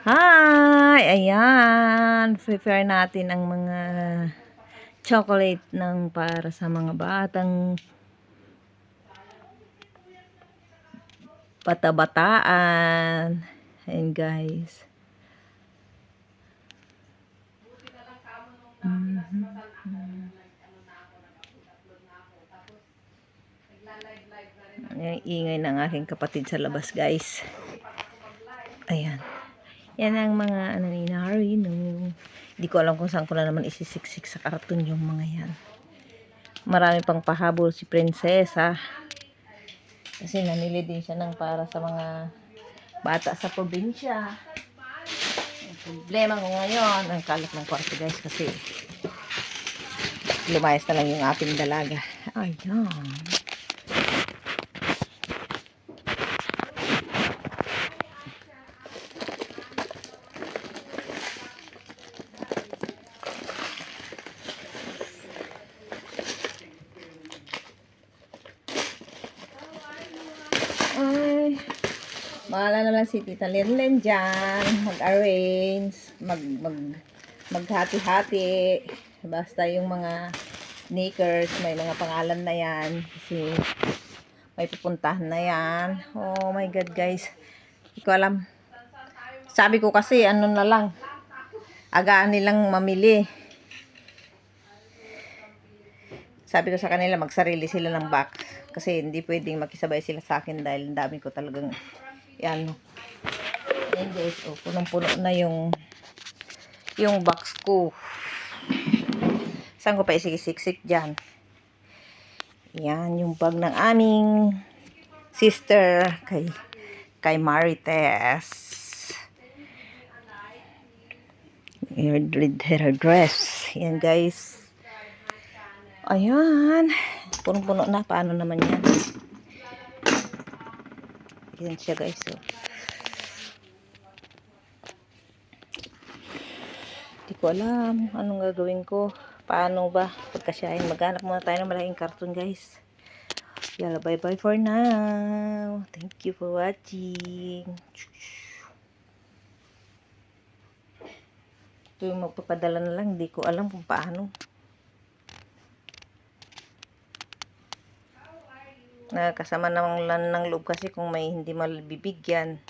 Hi! Ayan. Prepare natin ang mga chocolate ng para sa mga batang bata-bataan. Ayan guys. Ayan, ingay ng aking kapatid sa labas guys. Ayan. Yan ang mga ano ni Narino. Hindi ko alam kung saan ko na naman isisiksik sa karton yung mga yan. Marami pang pahabol si Prinsesa. Kasi namili din siya ng para sa mga bata sa probinsya. Ang problema ko ngayon, ang kalat ng kwarto guys kasi lumayas na lang yung ating dalaga. Ayan. Ay, bahala na lang si Tita Lenlen dyan. Mag-arrange, maghati-hati. Basta yung mga sneakers, may mga pangalan na yan. Kasi may pupuntahan na yan. Oh my God guys. Hindi ko alam. Sabi ko kasi ano na lang. Agaan nilang mamili. Sabi ko sa kanila magsarili sila ng box. Kasi hindi pwedeng makisabay sila sa akin dahil dami ko talagang yan. Ayan guys. Oh, punong-puno na yung box ko. Saan ko pa isisiksik dyan? Yan yung bag ng aming sister kay Marites. Her dress. Yan guys. Ayan. Punong-puno na. Paano naman yan? Yan siya guys. Oh. Hindi ko alam anong gagawin ko. Paano ba? Pagkasyahin. Maghanap muna tayo ng malaking karton guys. Yala, bye-bye for now. Thank you for watching. Ito yung magpapadala na lang. Hindi ko alam kung paano. Kasama naman lang ng loob kasi kung may hindi malibibigyan.